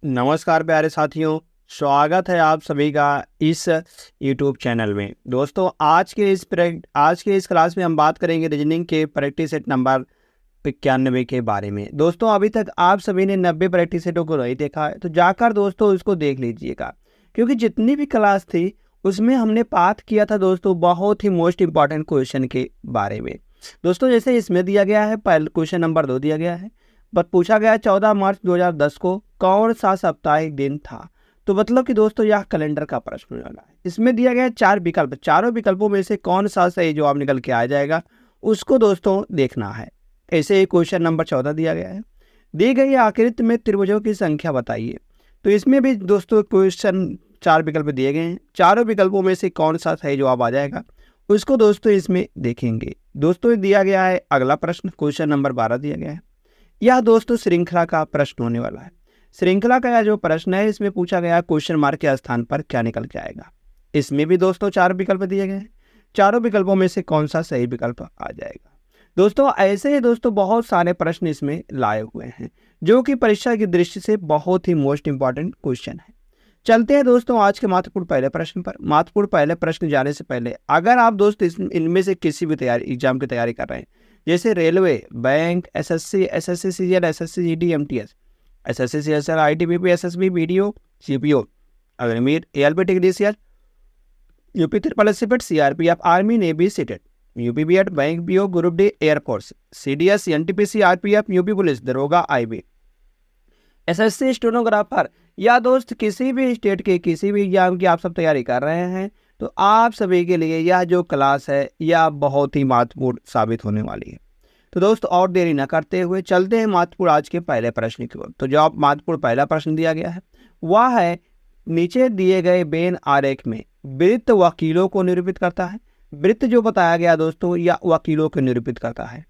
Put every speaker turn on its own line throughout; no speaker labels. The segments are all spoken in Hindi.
नमस्कार प्यारे साथियों, स्वागत है आप सभी का इस YouTube चैनल में। दोस्तों आज के इस क्लास में हम बात करेंगे रीजनिंग के प्रैक्टिस सेट नंबर 95 के बारे में। दोस्तों अभी तक आप सभी ने 90 प्रैक्टिस सेटों को नहीं देखा है तो जाकर दोस्तों इसको देख लीजिएगा, क्योंकि जितनी भी क्लास थी उसमें हमने बात किया था दोस्तों बहुत ही मोस्ट इंपॉर्टेंट क्वेश्चन के बारे में। दोस्तों जैसे इसमें दिया गया है, पहले क्वेश्चन नंबर 2 दिया गया है, बट पूछा गया 14 मार्च 2010 को कौन सा साप्ताहिक दिन था। तो मतलब कि दोस्तों यह कैलेंडर का प्रश्न होने वाला है। इसमें दिया गया है 4 विकल्प, चारों विकल्पों में से कौन सा सही जवाब निकल के आ जाएगा उसको दोस्तों देखना है। ऐसे ही क्वेश्चन नंबर 14 दिया गया है, दी गई आकृति में त्रिभुजों की संख्या बताइए। तो इसमें भी दोस्तों क्वेश्चन 4 विकल्प दिए गए हैं, चारों विकल्पों में से कौन सा सही जवाब आ जाएगा उसको दोस्तों इसमें देखेंगे। दोस्तों दिया गया है अगला प्रश्न, क्वेश्चन नंबर 12 दिया गया है। यह दोस्तों श्रृंखला का प्रश्न होने वाला है। श्रृंखला का यह जो प्रश्न है इसमें पूछा गया क्वेश्चन मार्क के स्थान पर क्या निकल के आएगा। इसमें भी दोस्तों 4 विकल्प दिए गए हैं, चारों विकल्पों में से कौन सा सही विकल्प आ जाएगा। दोस्तों ऐसे ही दोस्तों बहुत सारे प्रश्न इसमें लाए हुए हैं जो कि परीक्षा की दृष्टि से बहुत ही मोस्ट इंपॉर्टेंट क्वेश्चन है। चलते हैं दोस्तों आज के महत्वपूर्ण पहले प्रश्न पर। महत्वपूर्ण पहले प्रश्न जाने से पहले अगर आप दोस्त इनमें से किसी भी एग्जाम की तैयारी कर रहे हैं, जैसे railway, bank, SSC CGL, SSC GD, MTS, SSC CSL, ITBP, SSB, BDO, CPO, Agniveer, ALP technician, UP triple S C PET, CRPF, army, navy, CTET, UP BEd, bank PO, group D, air force, CDS, NTPC, RPF, UP police दरोगा, आईबी, एसएससी स्टेनोग्राफर, या दोस्त किसी भी स्टेट के किसी भी एग्जाम की आप सब तैयारी कर रहे हैं तो आप सभी के लिए यह जो क्लास है यह बहुत ही महत्वपूर्ण साबित होने वाली है। तो दोस्त और देरी न करते हुए चलते हैं महत्वपूर्ण आज के पहले प्रश्न की ओर। तो जो आप महत्वपूर्ण पहला प्रश्न दिया गया है वह है नीचे दिए गए वेन आरेख में वृत्त वकीलों को निरूपित करता है। वृत्त जो बताया गया दोस्तों यह वकीलों को निरूपित करता है।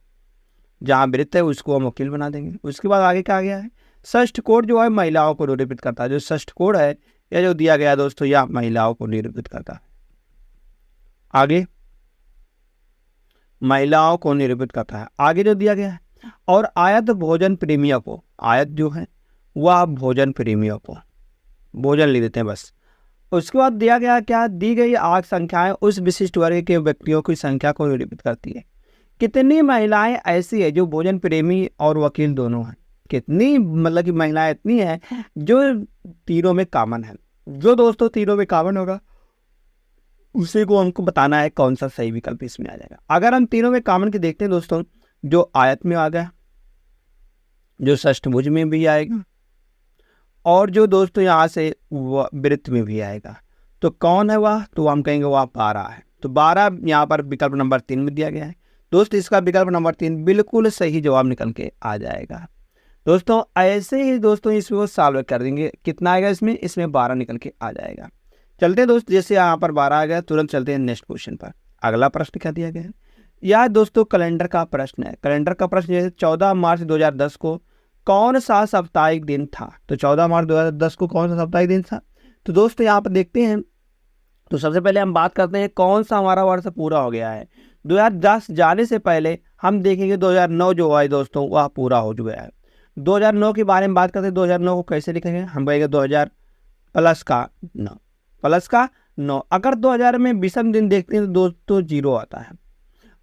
जहाँ वृत्त है उसको हम वकील बना देंगे। उसके बाद आगे क्या गया है, षष्ठ कोड जो है महिलाओं को निरूपित करता है। जो षष्ठ कोड है यह जो दिया गया दोस्तों यह महिलाओं को निरूपित करता है। आगे महिलाओं को निरूपित करता है। आगे जो दिया गया है, और आयत भोजन प्रेमियों को, आयत जो है वह भोजन प्रेमियों को, भोजन ले देते हैं बस। उसके बाद दिया गया क्या, दी गई आंक संख्याएं उस विशिष्ट वर्ग के व्यक्तियों की संख्या को निरूपित करती है। कितनी महिलाएं ऐसी है जो भोजन प्रेमी और वकील दोनों हैं। कितनी मतलब कि महिलाएं इतनी है जो तीनों में कॉमन है। जो दोस्तों तीनों में कॉमन होगा उसी को हमको बताना है कौन सा सही विकल्प इसमें आ जाएगा। अगर हम तीनों में कॉमन के देखते हैं दोस्तों, जो आयत में आ गया, जो षष्ठभुज में भी आएगा, और जो दोस्तों यहाँ से वृत्त में भी आएगा, तो कौन है वह, तो हम कहेंगे वह 12 है। तो 12 यहाँ पर विकल्प नंबर 3 में दिया गया है। दोस्त इसका विकल्प नंबर 3 बिल्कुल सही जवाब निकल के आ जाएगा। दोस्तों ऐसे ही दोस्तों इसको सॉल्व कर देंगे। कितना आएगा इसमें 12 निकल के आ जाएगा। चलते हैं दोस्त, जैसे यहाँ पर 12 आ गया तुरंत चलते हैं नेक्स्ट क्वेश्चन पर। अगला प्रश्न क्या दिया गया है, यह दोस्तों कैलेंडर का प्रश्न है। कैलेंडर का प्रश्न जैसे 14 मार्च 2010 को कौन सा साप्ताहिक दिन था। तो 14 मार्च 2010 को कौन सा साप्ताहिक दिन था। तो दोस्तों यहाँ पर देखते हैं, तो सबसे पहले हम बात करते हैं कौन सा हमारा वर्ष पूरा हो गया है। 2010 जाने से पहले हम देखेंगे 2009 जो है दोस्तों वह पूरा हो चुका है। 2009 के बारे में बात करते हैं, 2009 को कैसे लिखेंगे, हम कहेंगे 2000 प्लस का 9। अगर 2000 में विषम दिन देखते हैं तो दोस्तों 0 आता है।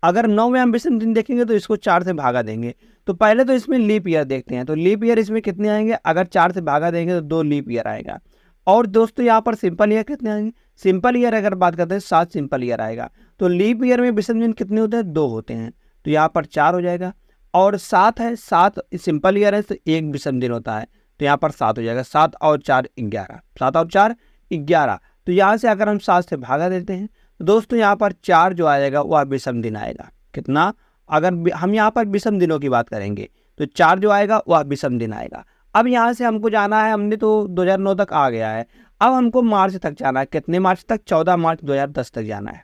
अगर 9 में हम विषम दिन देखेंगे तो इसको 4 से भागा देंगे। तो पहले तो इसमें लीप ईयर देखते हैं, तो लीप ईयर इसमें कितने आएंगे, अगर 4 से भागा देंगे तो 2 लीप ईयर आएगा। और दोस्तों यहाँ पर सिंपल ईयर कितने आएंगे, सिंपल ईयर अगर बात करते हैं 7 सिंपल ईयर आएगा। तो लीप ईयर में विषम दिन कितने होते हैं, 2 होते हैं, तो यहाँ पर 4 हो जाएगा। और 7 है, 7 सिंपल ईयर है तो 1 विषम दिन होता है, तो यहाँ पर 7 हो जाएगा। 7 और 4 11, 7 और 4 11। तो यहाँ से अगर हम 7 से भागा देते हैं तो दोस्तों यहाँ पर 4 जो आएगा वह विषम दिन आएगा। कितना, अगर हम यहाँ पर विषम दिनों की बात करेंगे तो 4 जो आएगा वह विषम दिन आएगा। अब यहाँ से हमको जाना है, हमने तो 2009 तक आ गया है, अब हमको मार्च तक जाना है। कितने मार्च तक, 14 मार्च 2010 तक जाना है।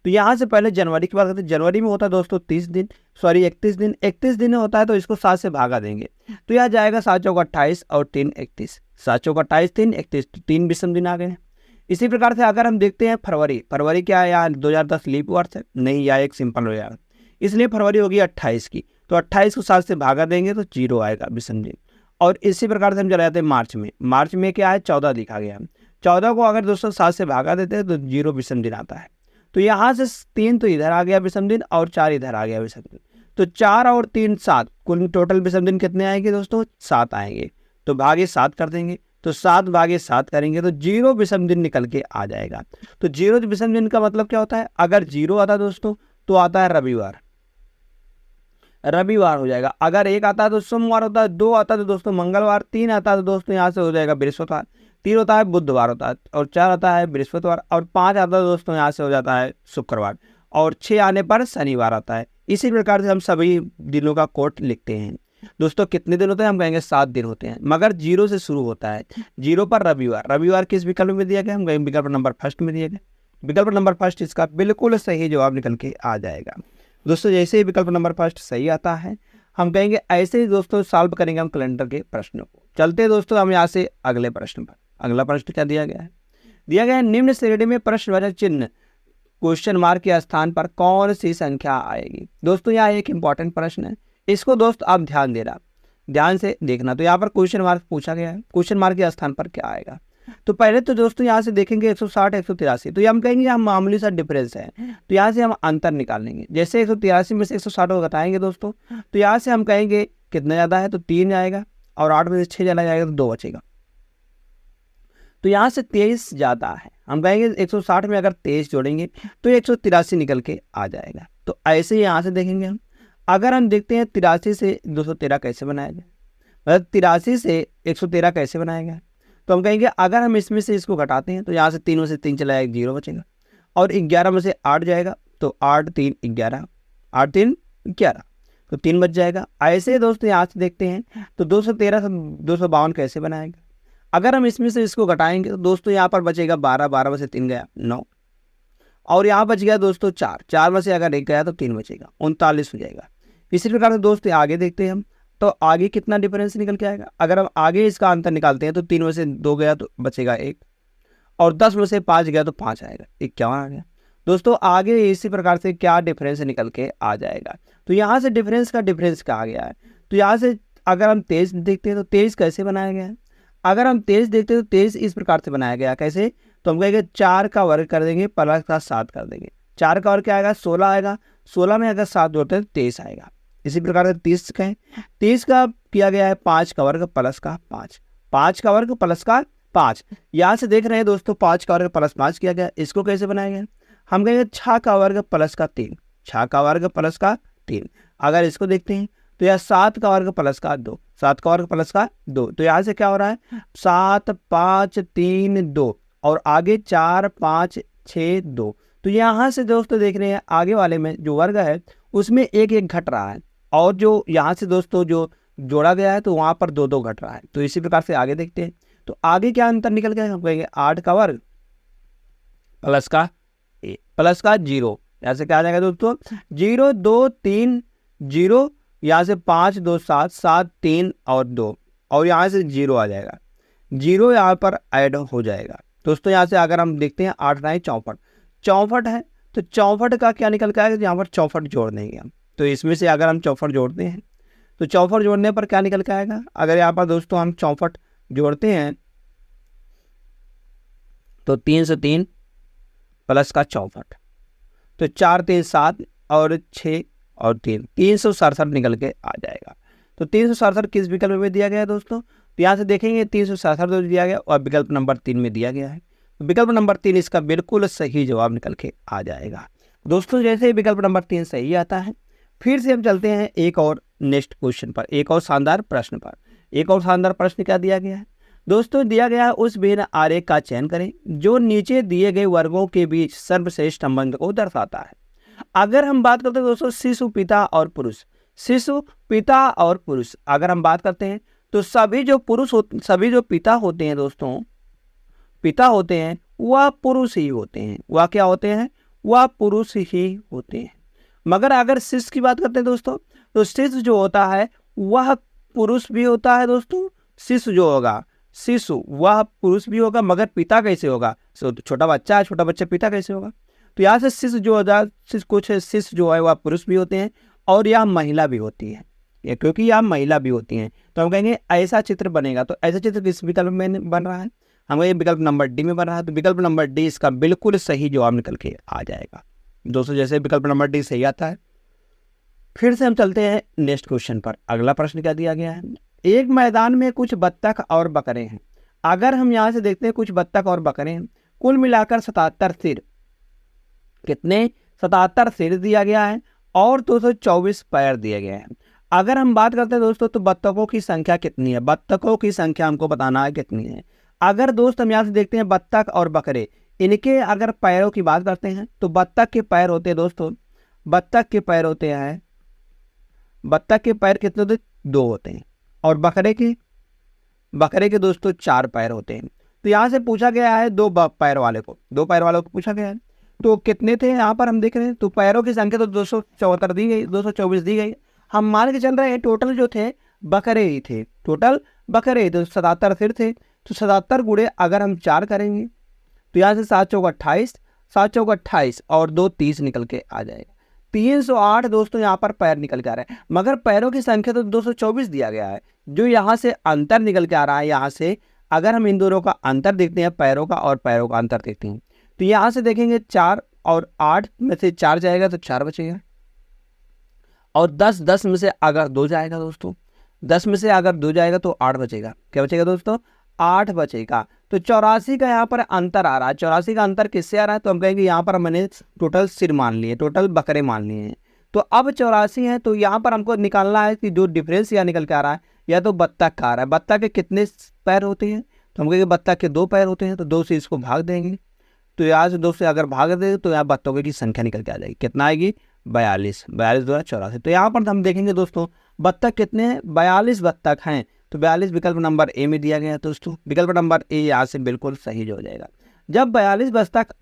तो यहाँ से पहले जनवरी की बात करते हैं। जनवरी में होता है दोस्तों 31 दिन होता है, तो इसको 7 से भागा देंगे तो यह जाएगा 7 चौका 28 और 3 31, 7 चौका 28, 3 31, तो 3 विषम दिन आ गए। इसी प्रकार से अगर हम देखते हैं फरवरी क्या है, यहाँ 2010 लीप वर्ष है नहीं, या एक सिंपल हो जाएगा, इसलिए फरवरी होगी 28 की। तो 28 को 7 से भागा देंगे तो 0 आएगा विषम दिन। और इसी प्रकार से हम चले जाते हैं मार्च में क्या है 14 लिखा गया। 14 को अगर दोस्तों 7 से भागा देते हैं तो 0 विषम दिन आता है। तो यहाँ से 3 तो इधर आ गया विषम दिन और 4 इधर आ गया विषम दिन। तो 4 और 3 7, कुल टोटल विषम दिन कितने आएंगे दोस्तों 7 आएंगे। तो भागे 7 कर देंगे, तो 7 भागे 7 करेंगे तो 0 विषम दिन निकल के आ जाएगा। तो 0 विषम दिन का मतलब क्या होता है, अगर 0 आता है दोस्तों तो आता है रविवार हो जाएगा। अगर 1 आता है तो सोमवार होता है, 2 आता है तो दोस्तों मंगलवार, 3 आता है तो दोस्तों यहाँ से हो जाएगा बृहस्पतिवार, 3 होता है बुधवार होता है, और 4 आता है बृहस्पतिवार, और 5 आता है दोस्तों यहाँ से हो जाता है शुक्रवार, और 6 आने पर शनिवार आता है। इसी प्रकार से हम सभी दिनों का कोट लिखते हैं। दोस्तों कितने दिन होते हैं, हम कहेंगे 7 दिन होते हैं, मगर 0 से शुरू होता है। 0 पर रविवार किस विकल्प में दिया गया, हम कहेंगे विकल्प नंबर फर्स्ट में दिया गया। विकल्प नंबर फर्स्ट इसका बिल्कुल सही जवाब निकल के आ जाएगा। दोस्तों जैसे ही विकल्प नंबर फर्स्ट सही आता है, हम कहेंगे ऐसे ही दोस्तों सॉल्व करेंगे हम कैलेंडर के प्रश्नों को। चलते हैं दोस्तों हम यहाँ से अगले प्रश्न पर। अगला प्रश्न क्या दिया गया है, निम्न श्रेणी में प्रश्नवाचक चिन्ह क्वेश्चन मार्क के स्थान पर कौन सी संख्या आएगी। दोस्तों यहाँ एक इंपॉर्टेंट प्रश्न है, इसको दोस्त आप ध्यान से देखना। तो यहाँ पर क्वेश्चन मार्क पूछा गया है, क्वेश्चन मार्क के स्थान पर क्या आएगा। तो पहले तो दोस्तों यहाँ से देखेंगे 160 183, तो ये हम कहेंगे यहाँ मामूली सा डिफरेंस है, तो यहाँ से हम अंतर निकाल लेंगे। जैसे 183 में से 160 को घटाएंगे दोस्तों, तो यहाँ से हम कहेंगे कितना ज़्यादा है, तो 3 आएगा, और 8 में से 6 चला जाएगा तो 2 बचेगा। तो यहाँ से 23 ज़्यादा है, हम कहेंगे 160 में अगर 23 जोड़ेंगे तो 183 निकल के आ जाएगा। तो ऐसे ही यहाँ से देखेंगे हम, अगर हम देखते हैं 83 से 213 कैसे बनाया जाए, मतलब 83 से 113 कैसे बनाया गया, तो हम कहेंगे अगर हम इसमें से इसको घटाते हैं तो यहाँ से 3 में से 3 चला जाएगा 0 बचेगा, और 11 में से 8 जाएगा तो 8 3 11, 8 3 11, तो 3 बच जाएगा। ऐसे दोस्तों यहाँ से देखते हैं तो 213 से 252 कैसे बनाएगा, अगर हम इसमें से इसको घटाएंगे तो दोस्तों यहाँ पर बचेगा 12, 12 में से 3 गया 9, और यहाँ बच गया दोस्तों 4, 4 में से अगर 1 गया तो 3 बचेगा 39 हो जाएगा। इसी प्रकार से दोस्तों आगे देखते हैं हम, तो आगे कितना डिफरेंस निकल के आएगा। अगर हम आगे इसका अंतर निकालते हैं तो 3 में से 2 गया तो बचेगा 1, और 10 में से 5 गया तो 5 आएगा, 51 आ गया। दोस्तों आगे इसी प्रकार से क्या डिफरेंस निकल के आ जाएगा। तो यहाँ से डिफरेंस का डिफरेंस क्या आ गया है। तो यहाँ से अगर हम 23 देखते हैं तो 23 कैसे बनाया गया है, अगर हम 23 देखते हैं तो 23 इस प्रकार से बनाया गया कैसे, तो हम कहेंगे 4 का वर्ग कर देंगे प्लस का 7 कर देंगे, 4 का वर्ग क्या आएगा 16 आएगा, 16 में अगर 7 जोड़ते हैं तो 23 आएगा। इसी प्रकार से 30 कहें, 30 का किया गया है 5 का वर्ग प्लस का 5, 5 का वर्ग प्लस का 5। यहाँ से देख रहे हैं दोस्तों 5 का वर्ग प्लस 5 किया गया, इसको कैसे बनाया गया, हम कहेंगे 6 का वर्ग प्लस का 3, 6 का वर्ग प्लस का 3। अगर इसको देखते हैं तो यह 7 का वर्ग प्लस का 2, 7 का वर्ग प्लस का 2, तो यहाँ से क्या हो रहा है 7 5 3 2, और आगे 4 5 6 2। तो यहाँ से दोस्तों देख रहे हैं आगे वाले में जो वर्ग है उसमें 1 1 घट रहा है, और जो यहाँ से दोस्तों जो जोड़ा गया है तो वहाँ पर 2 2 घट रहा है। तो इसी प्रकार से आगे देखते हैं, तो आगे क्या अंतर निकल गया, हम कहेंगे 8 का वर्ग प्लस का 1 प्लस का 0, यहाँ से क्या आ जाएगा दोस्तों 0 2 3 0, यहाँ से 5 2 7 7 3 और 2, और यहाँ से 0 आ जाएगा, 0 यहाँ पर ऐड हो जाएगा। दोस्तों यहाँ से अगर हम देखते हैं 8 9 64, 64 है, तो 64 का क्या निकल के आएगा, यहाँ पर 64 जोड़ देंगे हम। तो इसमें से अगर हम 64 जोड़ते हैं तो 64 जोड़ने पर क्या निकल के आएगा, अगर यहाँ पर दोस्तों हम 64 जोड़ते हैं तो 3 से 3 प्लस का 64, तो 4 3 7 और 6 और 3 367 निकल के आ जाएगा। तो 367 किस विकल्प में दिया गया है दोस्तों, तो यहाँ से देखेंगे 367 दिया गया और विकल्प नंबर 3 में दिया गया है। तो विकल्प नंबर 3 इसका बिल्कुल सही जवाब निकल के आ जाएगा। दोस्तों जैसे ही विकल्प नंबर 3 सही आता है, फिर से हम चलते हैं एक और नेक्स्ट क्वेश्चन पर, एक और शानदार प्रश्न पर। एक और शानदार प्रश्न क्या दिया गया है दोस्तों, दिया गया है उस भिन्न आरेख का चयन करें जो नीचे दिए गए वर्गों के बीच सर्वश्रेष्ठ संबंध को दर्शाता है। अगर हम बात करते हैं दोस्तों शिशु पिता और पुरुष, शिशु पिता और पुरुष अगर हम बात करते हैं तो सभी जो पिता होते हैं दोस्तों, पिता होते हैं वह पुरुष ही होते हैं, वह क्या होते हैं, वह पुरुष ही होते हैं। मगर अगर शिशु की बात करते हैं दोस्तों, तो शिशु जो होता है वह पुरुष भी होता है दोस्तों, शिशु जो होगा शिशु वह पुरुष भी होगा, मगर पिता कैसे होगा, छोटा बच्चा है, छोटा बच्चा पिता कैसे होगा। तो यहाँ से शिशु जो होता है, कुछ शिशु जो है वह पुरुष भी होते हैं और यह महिला भी होती है, या क्योंकि आप महिला भी होती हैं, तो हम कहेंगे ऐसा चित्र बनेगा। तो ऐसा चित्र किस विकल्प में बन रहा है? हमें ये विकल्प नंबर डी में बन रहा है, तो विकल्प नंबर डी इसका बिल्कुल सही जवाब निकल के आ जाएगा। दोस्तों जैसे विकल्प नंबर डी सही आता है, फिर से हम चलते हैं नेक्स्ट क्वेश्चन पर। अगला प्रश्न क्या दिया गया है? एक मैदान में कुछ बत्तख और बकरे हैं। अगर हम यहाँ से देखते हैं कुछ बत्तख और बकरे हैं, कुल मिलाकर 77 सिर, कितने? 77 सिर दिया गया है और 224 पैर दिए गए हैं। अगर हम बात करते हैं दोस्तों तो बत्तखों की संख्या कितनी है? बत्तखों की संख्या हमको बताना है कितनी है। अगर दोस्त हम यहाँ से देखते हैं बत्तख और बकरे, इनके अगर पैरों की बात करते हैं तो बत्तख के पैर होते हैं दोस्तों, बत्तख के पैर होते हैं, बत्तख के पैर कितने होते? 2 होते हैं। और बकरे के दोस्तों 4 पैर होते हैं। तो यहाँ से पूछा गया है 2 पैर वाले को, 2 पैर वालों को पूछा गया है। तो कितने थे यहाँ पर हम देख रहे हैं, तो पैरों की संख्या तो 274 दी गई, 224 दी गई। हम मान के चल रहे हैं टोटल जो थे बकरे ही थे, टोटल बकरे तो 77 सिर थे। तो 77 गुणे अगर हम 4 करेंगे तो यहाँ से 7 चौक 28, 7 चौक 28 और 2 30 निकल के आ जाएगा। 308 दोस्तों यहाँ पर पैर निकल के आ रहा है, मगर पैरों की संख्या तो 224 दिया गया है। जो यहाँ से अंतर निकल के आ रहा है, यहाँ से अगर हम इन दोनों का अंतर देखते हैं, पैरों का और पैरों का अंतर देखते हैं, तो यहाँ से देखेंगे 4 और 8 में से 4 जाएगा तो 4 बचेगा, और 10 में से अगर 2 जाएगा दोस्तों, 10 में से अगर 2 जाएगा तो 8 बचेगा। क्या बचेगा दोस्तों? 8 बचेगा। तो 84 का यहाँ पर अंतर आ रहा है। 84 का अंतर किससे आ रहा है? तो हम कहेंगे यहाँ पर मैंने टोटल सिर मान लिए, टोटल बकरे मान लिए हैं। तो अब 84 है, तो यहाँ पर हमको निकालना है कि जो डिफरेंस यहाँ निकल के आ रहा है या तो बत्तख का आ रहा है। बत्तख के कितने पैर होते हैं? तो हम कहेंगे बत्तख के 2 पैर होते हैं, तो 2 से इसको भाग देंगे। तो यहाँ से 2 से अगर भाग देंगे तो यहाँ बत्तखों की संख्या निकल के आ जाएगी। कितना आएगी? 42, 42 द्वारा 84। तो यहाँ पर हम देखेंगे दोस्तों बत्तख कितने हैं? 42 बत्तख हैं। तो 42 विकल्प नंबर ए में दिया गया है दोस्तों। विकल्प नंबर ए यहाँ से बिल्कुल सही हो जाएगा। जब 42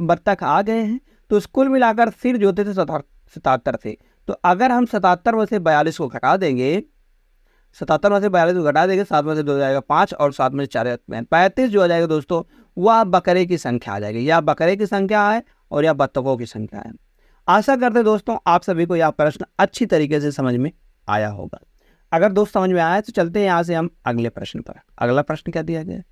बत्तख आ गए हैं तो कुल मिलाकर सिर जो थे 77 थे। तो अगर हम 77 में से 42 को घटा देंगे, 77 में से 42 को घटा देंगे, 7 में से 2 जाएगा 5 और 7 में से 4 35 जो आ जाएगा दोस्तों, वह बकरे की संख्या आ जाएगी। या बकरे की संख्या है और या बत्तखों की संख्या है। आशा करते हैं दोस्तों आप सभी को यह प्रश्न अच्छी तरीके से समझ में आया होगा। अगर दोस्त समझ में आया तो चलते हैं यहाँ से हम अगले प्रश्न पर। अगला प्रश्न क्या दिया गया है?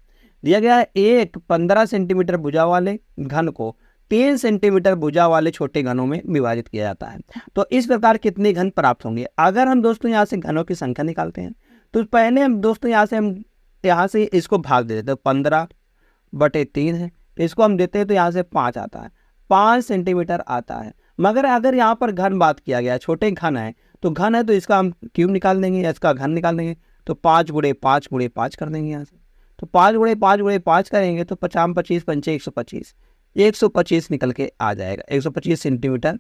दिया गया है एक 15 सेंटीमीटर भुजा वाले घन को 3 सेंटीमीटर भुजा वाले छोटे घनों में विभाजित किया जाता है। तो इस प्रकार कितने घन प्राप्त होंगे? अगर हम दोस्तों यहाँ से घनों की संख्या निकालते हैं तो पहले हम दोस्तों यहाँ से इसको भाग दे देते हैं। 15/3 है, इसको हम देते हैं तो यहाँ से 5 आता है, 5 सेंटीमीटर आता है। मगर अगर यहाँ पर घन बात किया गया है, छोटे घन है, तो घन है तो इसका हम क्यूब निकाल देंगे या इसका घन निकाल देंगे। तो 5 गुणे 5 गुणे 5 कर देंगे यहाँ से। तो 5 गुणे 5 गुणे 5 करेंगे तो 50 25 पंचे 125, 125 निकल के आ जाएगा। 125 सेंटीमीटर,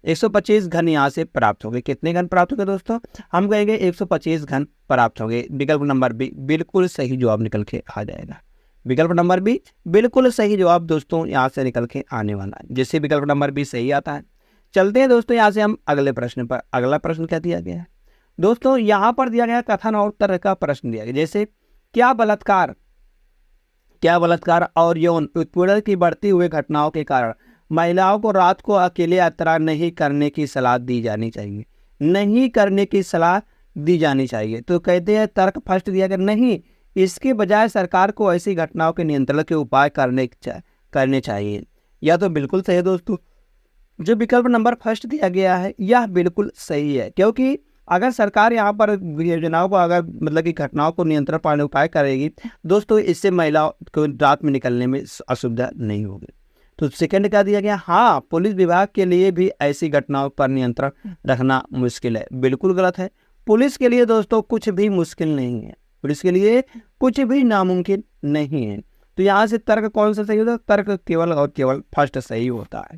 125 घन यहाँ से प्राप्त होंगे। कितने घन प्राप्त होंगे दोस्तों? हम कहेंगे 125 घन प्राप्त होंगे। विकल्प नंबर बी बिल्कुल सही जवाब निकल के आ जाएगा। विकल्प नंबर बी बिल्कुल सही जवाब दोस्तों यहाँ से निकल के आने वाला है, जिससे विकल्प नंबर बी सही आता है। चलते हैं दोस्तों यहाँ से हम अगले प्रश्न पर। अगला प्रश्न क्या दिया गया है दोस्तों? यहाँ पर दिया गया कथन और उत्तर का प्रश्न दिया गया। जैसे क्या बलात्कार और यौन उत्पीड़न की बढ़ती हुई घटनाओं के कारण महिलाओं को रात को अकेले यात्रा नहीं करने की सलाह दी जानी चाहिए? नहीं करने की सलाह दी जानी चाहिए। तो कहते हैं तर्क फर्स्ट दिया गया नहीं, इसके बजाय सरकार को ऐसी घटनाओं के नियंत्रण के उपाय करने चाहिए। या तो बिल्कुल सही है दोस्तों, जो विकल्प नंबर फर्स्ट दिया गया है यह बिल्कुल सही है, क्योंकि अगर सरकार यहाँ पर योजनाओं को अगर मतलब कि घटनाओं को नियंत्रण पाने उपाय करेगी दोस्तों, इससे महिलाओं को रात में निकलने में असुविधा नहीं होगी। तो सेकंड क्या दिया गया? हाँ, पुलिस विभाग के लिए भी ऐसी घटनाओं पर नियंत्रण रखना मुश्किल है। बिल्कुल गलत है। पुलिस के लिए दोस्तों कुछ भी मुश्किल नहीं है, पुलिस के लिए कुछ भी नामुमकिन नहीं है। तो यहाँ से तर्क कौन सा सही होता है? तर्क केवल और केवल फर्स्ट सही होता है।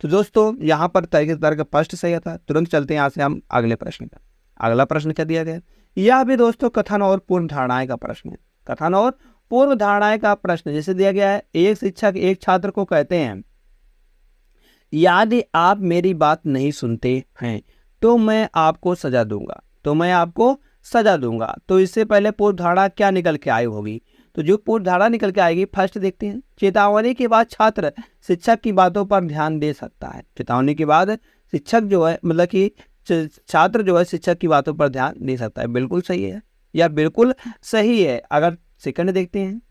तो दोस्तों यहाँ पर तर्क फर्स्ट सही आता है। तुरंत चलते हैं यहाँ से हम अगले प्रश्न पर। अगला प्रश्न क्या दिया गया? यह भी दोस्तों कथन और पूर्ण धारणाएं का प्रश्न है। कथन और पूर्व धारणाएं का प्रश्न जैसे दिया गया है, एक शिक्षक एक छात्र को कहते हैं यदि आप मेरी बात नहीं सुनते हैं तो मैं आपको सजा दूंगा, तो इससे पहले पूर्व धारणा क्या निकल के आई होगी? तो जो पूर्व धारणा निकल के आएगी फर्स्ट देखते हैं। चेतावनी के बाद छात्र शिक्षक की बातों पर ध्यान दे सकता है। चेतावनी के बाद शिक्षक जो है मतलब कि छात्र जो है शिक्षक की बातों पर ध्यान नहीं सकता है। बिल्कुल सही है या बिल्कुल सही है। अगर सेकंड देखते हैं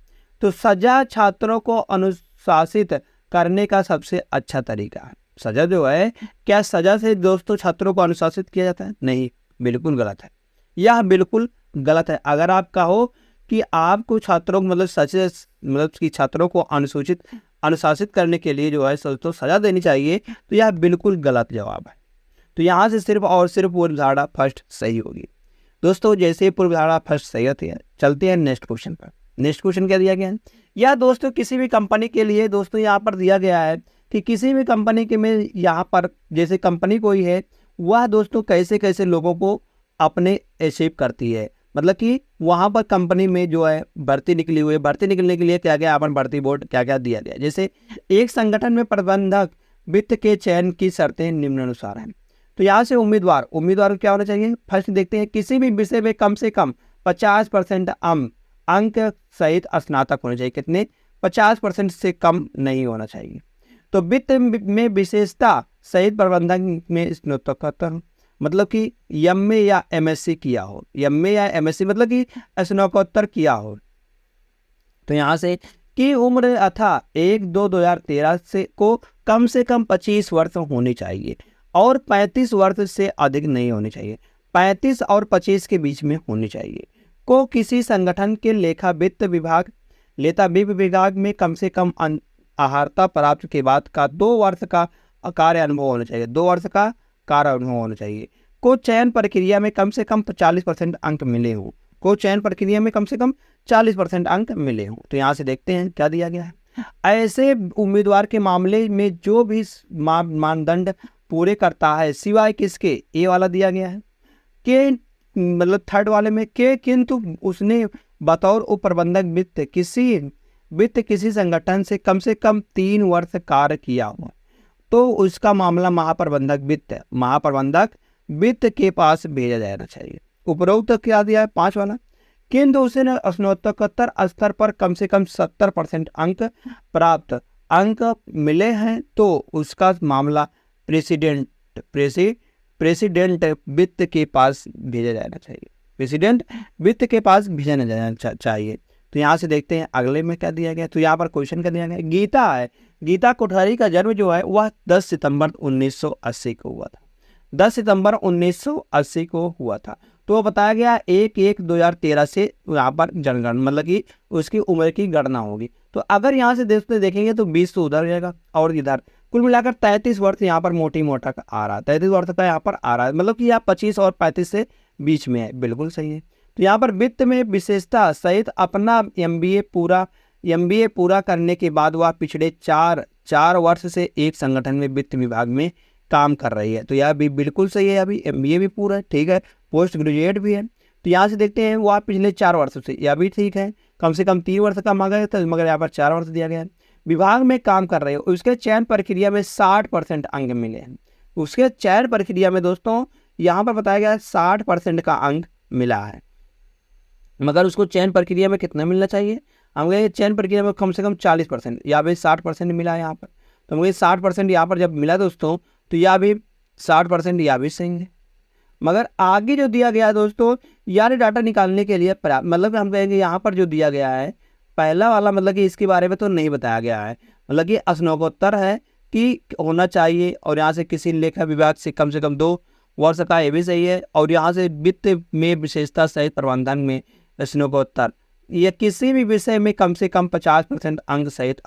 तो सजा छात्रों को अनुशासित करने का सबसे अच्छा तरीका है। सजा जो है, क्या सजा से दोस्तों छात्रों को अनुशासित किया जाता है? नहीं, बिल्कुल गलत है, यह बिल्कुल गलत है। अगर आप कहो कि आपको छात्रों को मतलब कि छात्रों को अनुशासित करने के लिए जो है तो सजा देनी चाहिए, तो यह बिल्कुल गलत जवाब है। तो यहाँ से सिर्फ और सिर्फ पूर्व धारणा फर्स्ट सही होगी। दोस्तों जैसे पूर्व धारणा फर्स्ट सही होती है, चलते हैं नेक्स्ट क्वेश्चन पर। नेक्स्ट क्वेश्चन क्या दिया गया है? या दोस्तों किसी भी कंपनी के लिए दोस्तों यहाँ पर दिया गया है कि किसी भी कंपनी के में यहाँ पर जैसे कंपनी कोई है, वह दोस्तों कैसे कैसे लोगों को अपने अचीव करती है। मतलब कि वहाँ पर कंपनी में जो है भर्ती निकली हुई है, भर्ती निकलने के लिए क्या क्या अपन भर्ती बोर्ड क्या क्या दिया गया। जैसे एक संगठन में प्रबंधक वित्त के चयन की शर्तें निम्नानुसार हैं। तो यहाँ से उम्मीदवार क्या होना चाहिए? फर्स्ट देखते हैं, किसी भी विषय में कम से कम 50% अंक सहित स्नातक होने चाहिए। कितने? 50% से कम नहीं होना चाहिए। तो वित्त में विशेषता सहित प्रबंधन में स्नातकोत्तर, मतलब कि एमए या एमएससी किया हो, एमए या एमएससी मतलब कि स्नातकोत्तर किया हो। तो यहाँ से की उम्र अथा 1/2/2013 से कम 25 वर्ष होनी चाहिए और 35 वर्ष से अधिक नहीं होनी चाहिए। 35 और 25 के बीच में होनी चाहिए। को किसी संगठन के लेखा वित्त विभाग में कम से कम अहर्ता प्राप्त के बाद का 2 वर्ष का कार्य अनुभव होना चाहिए। 2 वर्ष का कार्य अनुभव होना चाहिए। को चयन प्रक्रिया में कम से कम 40% अंक मिले हों। को चयन प्रक्रिया में कम से कम 40% अंक मिले हों। तो यहाँ से देखते हैं क्या दिया गया है। ऐसे उम्मीदवार के मामले में जो भी मानदंड पूरे करता है सिवाय किसके, ए वाला दिया गया है के, मतलब थर्ड वाले में के, किंतु उसने बतौर उप प्रबंधक वित्त किसी संगठन से कम 3 वर्ष कार्य किया हो, तो उसका मामला महाप्रबंधक वित्त के पास भेजा जाना चाहिए। उपरोक्त क्या दिया है? 5 वाला, किंतु उसे स्नातकोत्तर स्तर पर कम से कम 70% अंक प्राप्त अंक मिले हैं, तो उसका मामला प्रेसिडेंट वित्त के पास भेजा जाना चाहिए। प्रेसिडेंट वित्त के पास भेजा जाना चाहिए। तो यहाँ से देखते हैं अगले में क्या दिया गया। तो यहाँ पर क्वेश्चन क्या दिया गया? गीता है, गीता कोठारी का जन्म जो है वह 10 सितंबर 1980 को हुआ था। 10 सितंबर 1980 को हुआ था। तो बताया गया 1/1/2013 से यहाँ पर जनगणना, मतलब कि उसकी उम्र की गणना होगी। तो अगर यहाँ से देखेंगे तो 20 तो उधर जाएगा और इधर कुल मिलाकर 33 वर्ष यहाँ पर मोटी मोटा का आ रहा है। 33 वर्ष का यहाँ पर आ रहा है, मतलब कि यहाँ 25 और 35 से बीच में है। बिल्कुल सही है। तो यहाँ पर वित्त में विशेषता सहित अपना एमबीए पूरा करने के बाद वह पिछले 4 वर्ष से एक संगठन में वित्त विभाग में काम कर रही है। तो यह भी बिल्कुल सही है। अभी एमबीए भी पूरा है, ठीक है, पोस्ट ग्रेजुएट भी है। तो यहाँ से देखते हैं वह पिछले 4 वर्ष से, यह भी ठीक है, कम से कम 3 वर्ष का मांगा गया था, मगर यहाँ पर 4 वर्ष दिया गया है। विभाग में काम कर रहे हो, उसके चयन प्रक्रिया में 60% अंक मिले हैं। उसके चयन प्रक्रिया में दोस्तों यहाँ पर बताया गया 60% का अंक मिला है, मगर उसको चयन प्रक्रिया में कितना मिलना चाहिए? हम कहेंगे चयन प्रक्रिया में कम से कम 40%, या भी 60% मिला है यहाँ पर। तो मुझे 60% यहाँ पर जब मिला दोस्तों, तो यह भी 60% यह भी सही है। मगर आगे जो दिया गया है दोस्तों, यानी डाटा निकालने के लिए मतलब हम कहेंगे यहाँ पर जो दिया गया है पहला वाला, मतलब कि इसके बारे में तो नहीं बताया गया है, मतलब कि स्नातकोत्तर है कि होना चाहिए, और यहाँ से किसी लेखा विभाग से कम 2 वर्ष का, ये भी सही है। और यहाँ से वित्त में विशेषता सहित प्रबंधन में स्नातकोत्तर, या किसी भी विषय में कम से कम 50% अंक सहित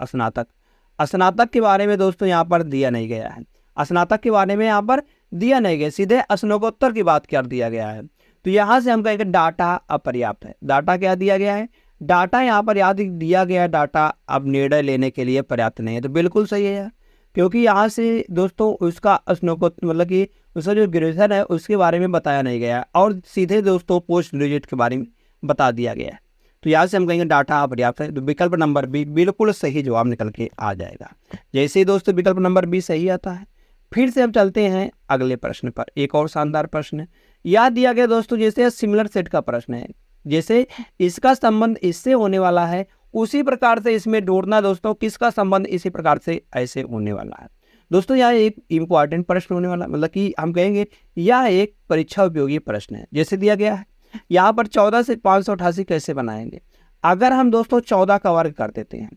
स्नातक के बारे में दोस्तों यहाँ पर दिया नहीं गया है। स्नातक के बारे में यहाँ पर दिया नहीं गया, सीधे स्नातकोत्तर की बात कर दिया गया है। तो यहाँ से हम कहेंगे डाटा अपर्याप्त है। डाटा क्या दिया गया है? डाटा यहाँ पर याद दिया गया है, डाटा अब निर्णय लेने के लिए पर्याप्त नहीं है। तो बिल्कुल सही है, क्योंकि यहाँ से दोस्तों उसका स्नातकोत्तर मतलब कि उसका जो ग्रेजुएशन है उसके बारे में बताया नहीं गया, और सीधे दोस्तों पोस्ट ग्रेजुएट के बारे में बता दिया गया है। तो यहाँ से हम कहेंगे डाटा अपर्याप्त है। तो विकल्प नंबर बी बिल्कुल सही जवाब निकल के आ जाएगा। जैसे ही दोस्तों विकल्प नंबर बी सही आता है, फिर से हम चलते हैं अगले प्रश्न पर। एक और शानदार प्रश्न है, याद दिया गया दोस्तों, जैसे सिमिलर सेट का प्रश्न है, जैसे इसका संबंध इससे होने वाला है उसी प्रकार से इसमें ढूंढना दोस्तों किसका संबंध इसी प्रकार से ऐसे होने वाला है। दोस्तों यह एक इम्पॉर्टेंट प्रश्न होने वाला, मतलब कि हम कहेंगे यह एक परीक्षा उपयोगी प्रश्न है। जैसे दिया गया है यहाँ पर 14 से 588 कैसे बनाएंगे। अगर हम दोस्तों 14 का वर्ग कर देते हैं,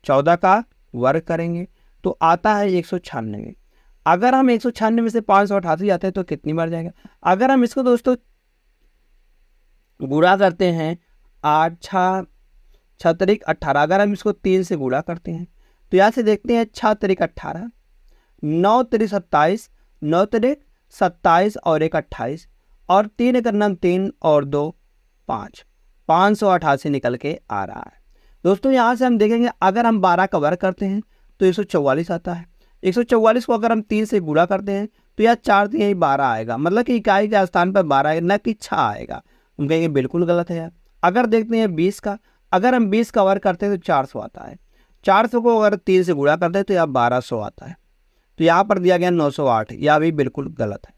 14 का वर्ग करेंगे तो आता है 196। अगर हम 196 में से 588 आते हैं तो कितनी बार जाएगा। अगर हम इसको दोस्तों गुणा करते हैं 8 6 6 तरीक 18, अगर हम इसको 3 से गुणा करते हैं तो यहाँ से देखते हैं 6 तरीक 18, 9 तरीक 27, 9 तरीक 27 और 1 28, और 3 एक नाम 3 और 2 5, 588 निकल के आ रहा है। दोस्तों यहाँ से हम देखेंगे अगर हम 12 का वर्ग करते हैं तो 144 आता है। 144 को अगर हम 3 से गुणा करते हैं तो यह 4 3 यही 12 आएगा, मतलब कि इकाई के स्थान पर 12 आएगा, न कि 6 आएगा। हम कहेंगे बिल्कुल गलत है यार। अगर देखते हैं 20 का, अगर हम 20 का वर्ग करते हैं तो 400 आता है। 400 को अगर 3 से गुणा करते हैं तो यह 1200 आता है। तो यहाँ पर दिया गया 908, यह भी बिल्कुल गलत है।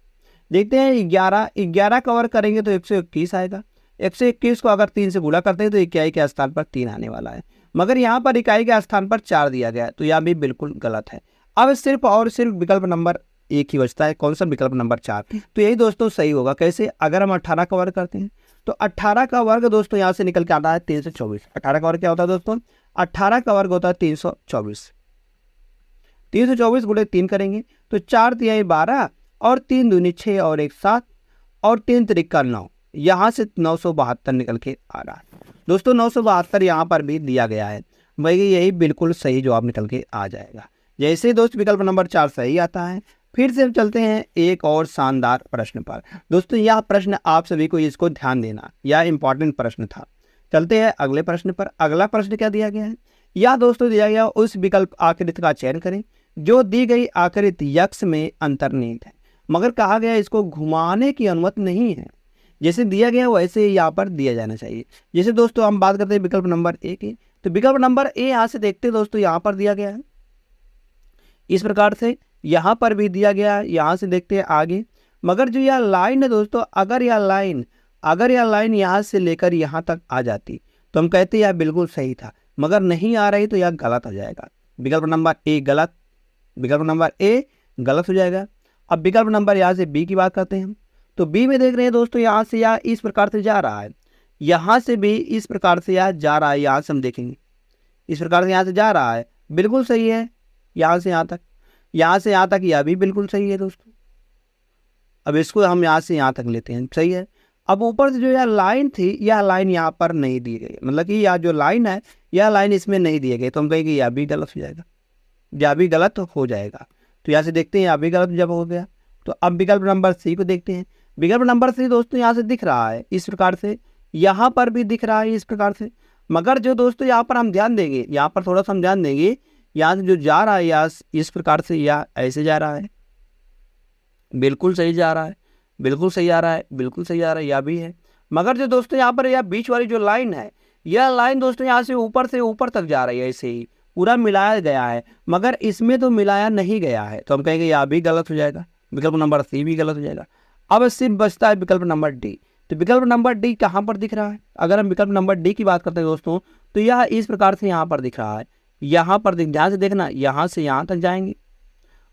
देखते हैं 11 का वर्ग करेंगे तो 121 आएगा। 121 को अगर 3 से गुणा करते हैं तो इकाई के स्थान पर 3 आने वाला है, मगर यहाँ पर इकाई के स्थान पर 4 दिया गया है, तो यह भी बिल्कुल गलत है। अब सिर्फ और सिर्फ विकल्प नंबर एक ही बचता है, कौन सा, विकल्प नंबर 4। तो यही दोस्तों सही होगा। कैसे, अगर हम 18 का वर्ग करते हैं तो 18 का वर्ग दोस्तों यहाँ से निकल के आता है 324। 18 का वर्ग क्या होता है दोस्तों, 18 का वर्ग होता है 324। 324 गुणे 3 करेंगे तो 4 तिहाई 12 और 3 दूनी 6 और 1 7 और 3 त्रिका 9, यहाँ से 972 निकल के आ रहा है। दोस्तों 972 यहाँ पर भी दिया गया है, भाई यही बिल्कुल सही जवाब निकल के आ जाएगा। जैसे दोस्त विकल्प नंबर 4 सही आता है। फिर से हम चलते हैं एक और शानदार प्रश्न पर। दोस्तों यह प्रश्न आप सभी को इसको ध्यान देना, यह इंपॉर्टेंट प्रश्न था। चलते हैं अगले प्रश्न पर। अगला प्रश्न क्या दिया गया है, यह दोस्तों दिया गया उस विकल्प आकृति का चयन करें जो दी गई आकृति यक्ष में अंतर्निहित है, मगर कहा गया इसको घुमाने की अनुमति नहीं है। जैसे दिया गया वैसे यहाँ पर दिया जाना चाहिए। जैसे दोस्तों हम बात करते हैं विकल्प नंबर ए की, तो विकल्प नंबर ए यहाँ से देखते हैं दोस्तों, यहाँ पर दिया गया है इस प्रकार से, यहाँ पर भी दिया गया है, यहाँ से देखते हैं आगे। मगर जो यह लाइन है दोस्तों, अगर यह लाइन यहाँ से लेकर यहाँ तक आ जाती तो हम कहते हैं यह बिल्कुल सही था, मगर नहीं आ रही तो यह गलत हो जाएगा। विकल्प नंबर ए गलत, विकल्प नंबर ए गलत हो जाएगा। अब विकल्प नंबर यहाँ से बी की बात करते हैं हम, तो बी में देख रहे हैं दोस्तों, यहाँ से यह इस प्रकार से जा रहा है, यहाँ से भी इस प्रकार से यह जा रहा है, यहाँ से हम देखेंगे इस प्रकार से यहाँ से जा रहा है, बिल्कुल सही है। यहाँ से यहाँ तक, यहाँ से यहाँ तक यह भी बिल्कुल सही है दोस्तों। अब इसको हम यहाँ से यहाँ तक लेते हैं, सही है। अब ऊपर से जो यह लाइन थी, यह लाइन यहाँ पर नहीं दी गई, मतलब कि यह जो लाइन है यह लाइन इसमें नहीं दी गई, तो हम कहेंगे यह भी गलत हो जाएगा, यह भी गलत हो जाएगा। तो यहाँ से देखते हैं यह भी गलत जब हो गया। तो अब विकल्प नंबर सी को देखते हैं। विकल्प नंबर सी दोस्तों यहाँ से दिख रहा है इस प्रकार से, यहाँ पर भी दिख रहा है इस प्रकार से, मगर जो दोस्तों यहाँ पर हम ध्यान देंगे, यहाँ पर थोड़ा सा हम ध्यान देंगे, यहाँ से जो जा रहा है या इस प्रकार से या ऐसे जा रहा है, बिल्कुल सही जा रहा है, बिल्कुल सही आ रहा है, बिल्कुल सही आ रहा है, यह भी है। मगर जो दोस्तों यहाँ पर यह बीच वाली जो लाइन है, यह लाइन दोस्तों यहाँ से ऊपर तक जा रही है, ऐसे ही पूरा मिलाया गया है, मगर इसमें तो मिलाया नहीं गया है, तो हम कहेंगे यह भी गलत हो जाएगा, विकल्प नंबर सी भी गलत हो जाएगा। अब सिर्फ बचता है विकल्प नंबर डी। तो विकल्प नंबर डी कहाँ पर दिख रहा है, अगर हम विकल्प नंबर डी की बात करते हैं दोस्तों, तो यह इस प्रकार से यहाँ पर दिख रहा है, यहाँ पर ध्यान से देखना, यहाँ से यहाँ तक जाएंगे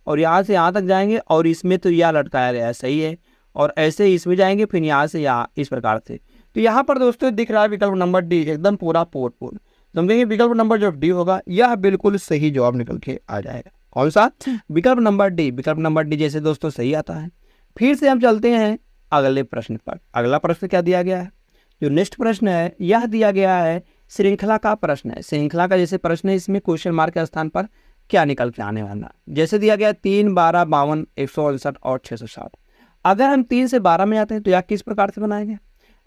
और यहाँ से यहाँ तक जाएंगे, और इसमें तो यह लटकाया गया है, सही है, और ऐसे ही इसमें जाएंगे, फिर यहाँ से यहाँ इस प्रकार से। तो यहाँ पर दोस्तों दिख रहा है विकल्प नंबर डी एकदम पूरा पोर्टफोल, समझेंगे विकल्प नंबर जो डी होगा यह बिल्कुल सही जवाब निकल के आ जाएगा। कौन सा, विकल्प नंबर डी। विकल्प नंबर डी जैसे दोस्तों सही आता है। फिर से हम चलते हैं अगले प्रश्न पर। अगला प्रश्न क्या दिया गया है, जो नेक्स्ट प्रश्न है यह दिया गया है श्रृंखला का प्रश्न है। श्रृंखला का जैसे प्रश्न है, इसमें क्वेश्चन मार्क के स्थान पर क्या निकल के आने वाला, जैसे दिया गया 3 12 52 159 और 660। अगर हम 3 से 12 में आते हैं तो यह किस प्रकार से बनाया गया।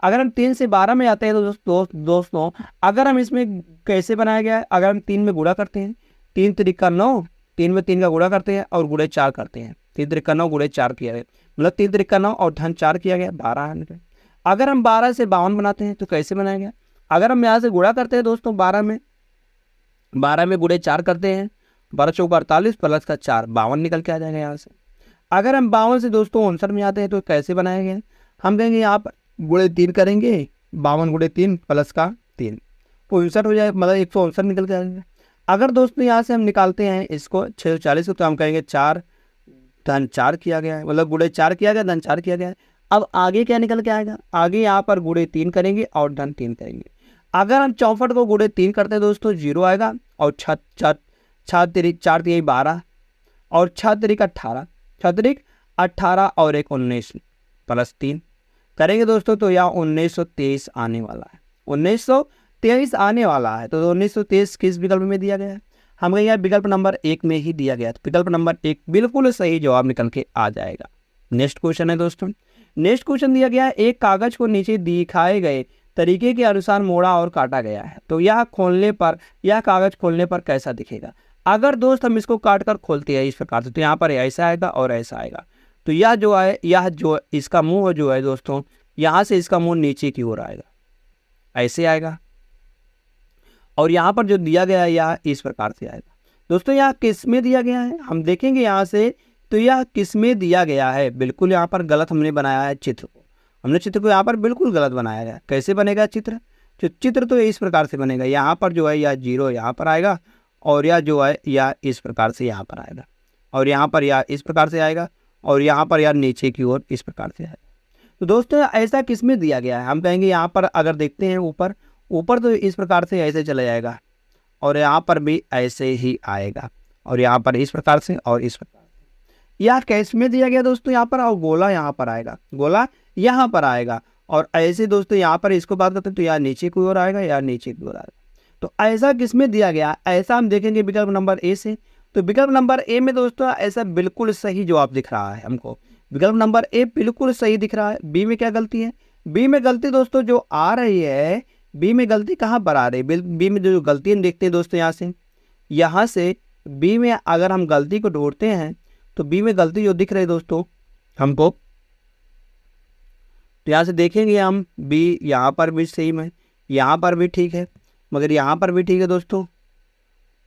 अगर हम 3 से 12 में आते हैं तो दोस्तों अगर हम इसमें कैसे बनाया गया है, अगर हम 3 में गुणा करते हैं, 3 त्रिका 9, 3 में 3 का गुणा करते हैं और गुणे 4 करते हैं, 3 त्रिका 9 गुणे 4 किया गया, मतलब 3 त्रिका 9 और धन 4 किया गया, 12। अगर हम 12 से 52 बनाते हैं तो कैसे बनाया गया, अगर हम यहाँ से गुणा करते हैं दोस्तों 12 में गुणे 4 करते हैं, 12 चौका 48 प्लस का 4 52 निकल के आ जाएगा यहाँ से। अगर हम 52 से दोस्तों 59 में आते हैं तो कैसे बनाया गया, हम कहेंगे यहाँ पर गुणे 3 करेंगे, 52 गुणे 3 प्लस का 3 59 हो जाए, मतलब 159 निकल के आ जाएगा। अगर दोस्तों यहाँ से हम निकालते हैं इसको 640 को, तो हम कहेंगे 4 धन 4 किया गया है, मतलब गुणे 4 किया गया, धन 4 किया गया है। अब आगे क्या निकल के आएगा, आगे यहाँ पर गुणे 3 करेंगे और धन 3 करेंगे। अगर हम 64 को गुणे 3 करते हैं दोस्तों 0 आएगा, और 4 तिरिक 12 और 6 तिरिक 18, 6 तिरिक 18 और 1 19 प्लस 3 करेंगे दोस्तों, तो यहाँ 1923 आने वाला है, 1923 आने वाला है। तो 1923 किस विकल्प में दिया गया है, हमें यहाँ विकल्प नंबर 1 में ही दिया गया है। तो विकल्प नंबर 1 बिल्कुल सही जवाब निकल के आ जाएगा। नेक्स्ट क्वेश्चन है दोस्तों, नेक्स्ट क्वेश्चन दिया गया है, एक कागज को नीचे दिखाए गए तरीके के अनुसार मोड़ा और काटा गया है, तो यह कागज खोलने पर कैसा दिखेगा। अगर दोस्त हम इसको काट कर खोलते हैं इस प्रकार से, तो यहाँ पर ऐसा आएगा और ऐसा आएगा। तो यह जो इसका मुंह जो है दोस्तों, यहाँ से इसका मुंह नीचे की ओर आएगा, ऐसे आएगा। और यहाँ पर जो दिया गया है यह इस प्रकार से आएगा। दोस्तों यहाँ किस में दिया गया है, हम देखेंगे यहाँ से, तो यह किस में दिया गया है, बिल्कुल यहाँ पर गलत हमने बनाया है चित्र को, हमने चित्र को यहाँ पर बिल्कुल गलत बनाया है। कैसे बनेगा चित्र, चित्र तो इस प्रकार से बनेगा, यहाँ पर जो है यह 0 यहाँ पर आएगा, और यह जो है यह इस प्रकार से यहाँ पर आएगा, और यहाँ पर यह इस प्रकार से आएगा, और यहाँ पर यह नीचे की ओर इस प्रकार से आएगा। तो दोस्तों ऐसा किस में दिया गया है, हम कहेंगे यहाँ पर अगर देखते हैं ऊपर तो इस प्रकार से ऐसे चला जाएगा, और यहाँ पर भी ऐसे ही आएगा, और यहाँ पर इस प्रकार से और इस प्रकार से। यह कैस में दिया गया दोस्तों यहाँ पर, और गोला यहाँ पर आएगा, गोला यहाँ पर आएगा, और ऐसे दोस्तों यहाँ पर इसको बात करते हैं तो यह नीचे की ओर आएगा, या नीचे की ओर आएगा। तो ऐसा किस में दिया गया, ऐसा हम देखेंगे विकल्प नंबर ए से। तो विकल्प नंबर ए में दोस्तों ऐसा बिल्कुल सही जवाब दिख रहा है हमको, विकल्प नंबर ए बिल्कुल सही दिख रहा है। बी में क्या गलती है, बी में गलती दोस्तों जो आ रही है, बी में गलती कहाँ पर आ रही है, बी में जो गलती हम देखते हैं दोस्तों यहाँ से बी में अगर हम गलती को ढूंढते हैं, तो बी में गलती जो दिख रही है दोस्तों हमको, तो यहाँ से देखेंगे हम बी यहाँ पर भी सेम है, यहाँ पर भी ठीक है, मगर यहाँ पर भी ठीक है दोस्तों,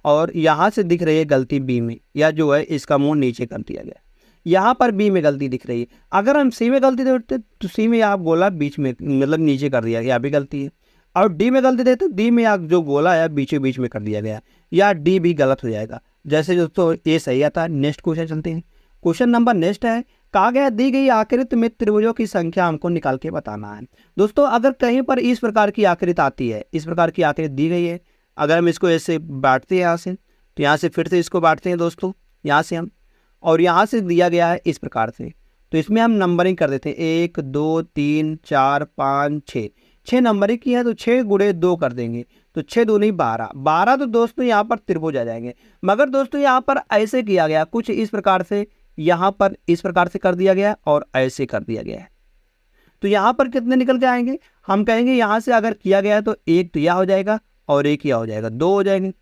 और यहाँ से दिख रही है गलती बी में, या जो है इसका मुंह नीचे कर दिया गया, यहाँ पर बी में गलती दिख रही है। अगर हम सी में गलती देते तो सी में आप गोला बीच में मतलब नीचे कर दिया गया, भी गलती है। और डी में गलती देते डी में आप जो गोला है बीचों बीच में कर दिया गया, या डी भी गलत हो जाएगा। जैसे दोस्तों ये सही आता है। नेक्स्ट क्वेश्चन चलते हैं, क्वेश्चन नंबर नेक्स्ट है, कहा गया दी गई आकृति में त्रिभुजों की संख्या हमको निकाल के बताना है। दोस्तों अगर कहीं पर इस प्रकार की आकृति आती है, इस प्रकार की आकृति दी गई है, अगर हम इसको ऐसे बांटते हैं यहाँ से, तो यहाँ से फिर से इसको बांटते हैं दोस्तों यहाँ से हम, और यहाँ से दिया गया है इस प्रकार से, तो इसमें हम नंबरिंग कर देते हैं 1 2 3 4 5 6, 6 नंबरिंग की है, तो 6 गुणे 2 कर देंगे, तो 6 दूनी 12, 12 तो दोस्तों यहाँ पर त्रिभुज आ जाएंगे। मगर दोस्तों यहाँ पर ऐसे किया गया कुछ इस प्रकार से, यहाँ पर इस प्रकार से कर दिया गया और ऐसे कर दिया गया है, तो यहाँ पर कितने निकल के आएंगे, हम कहेंगे यहाँ से अगर किया गया तो एक तो यह हो जाएगा और एक यह हो जाएगा, 2 हो जाएंगे,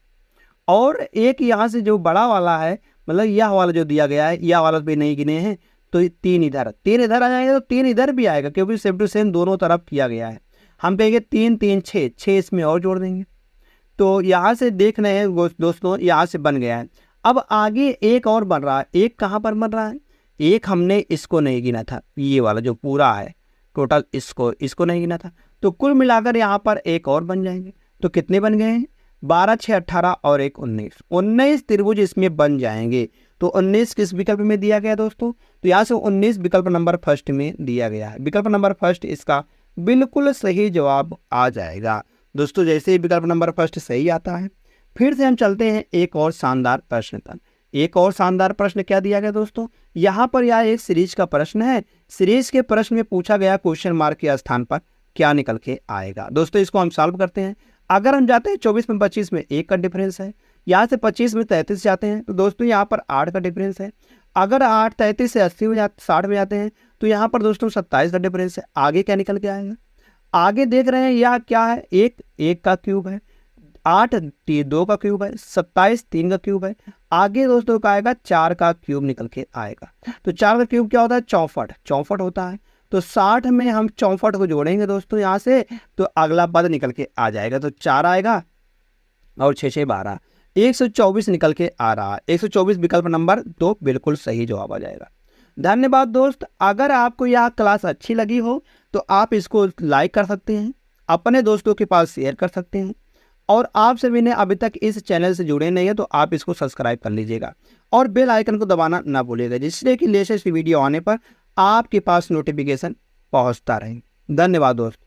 और एक यहाँ से जो बड़ा वाला है मतलब यह वाला जो दिया गया है, यह वाला भी नहीं गिने हैं, तो 3 इधर आ जाएंगे, तो 3 इधर भी आएगा क्योंकि सेम टू सेम दोनों तरफ किया गया है। हम कहेंगे 3 3 6, 6 इसमें और जोड़ देंगे, तो यहाँ से देख रहे हैं दोस्तों यहाँ से बन गया है। अब आगे एक और बन रहा है, एक कहाँ पर बन रहा है, एक हमने इसको नहीं गिना था, ये वाला जो पूरा है टोटल इसको नहीं गिना था, तो कुल मिलाकर यहाँ पर एक और बन जाएंगे, तो कितने बन गए हैं, 12 6 18 और 1 19, 19 त्रिभुज इसमें बन जाएंगे। तो 19 किस विकल्प में दिया गया दोस्तों, तो यहाँ से 19 विकल्प नंबर फर्स्ट में दिया गया है, विकल्प नंबर फर्स्ट इसका बिल्कुल सही जवाब आ जाएगा। दोस्तों जैसे ही विकल्प नंबर फर्स्ट सही आता है, फिर से हम चलते हैं एक और शानदार प्रश्न तक। एक और शानदार प्रश्न क्या दिया गया दोस्तों, यहाँ पर यह एक सीरीज का प्रश्न है, सीरीज के प्रश्न में पूछा गया क्वेश्चन मार्क के स्थान पर क्या निकल के आएगा। दोस्तों इसको हम सॉल्व करते हैं। अगर हम जाते हैं 24 में 25 में 1 का डिफरेंस है, यहाँ से 25 में 33 जाते हैं, तो दोस्तों यहाँ पर 8 का डिफरेंस है। अगर 8 33 से 80 में 60 में जाते हैं, तो यहाँ पर दोस्तों 27 का डिफरेंस है। आगे क्या निकल के आएगा, आगे देख रहे हैं यह क्या है, 1 का क्यूब है, 8 2 का क्यूब है, 27 3 का क्यूब है। आगे दोस्तों का आएगा 4 का क्यूब निकल के आएगा, तो 4 का क्यूब क्या होता है, 64 होता है। तो 60 में हम 64 को जोड़ेंगे दोस्तों यहाँ से, तो अगला पद निकल के आ जाएगा, तो 4 आएगा और 6 6 12, 124 निकल के आ रहा है। 124 विकल्प नंबर 2 बिल्कुल सही जवाब आ जाएगा। धन्यवाद दोस्त। अगर आपको यह क्लास अच्छी लगी हो तो आप इसको लाइक कर सकते हैं, अपने दोस्तों के पास शेयर कर सकते हैं, और आप सभी ने अभी तक इस चैनल से जुड़े नहीं है तो आप इसको सब्सक्राइब कर लीजिएगा और बेल आइकन को दबाना ना भूलिएगा, जिससे कि लेटेस्ट वीडियो आने पर आपके पास नोटिफिकेशन पहुंचता रहे। धन्यवाद दोस्त।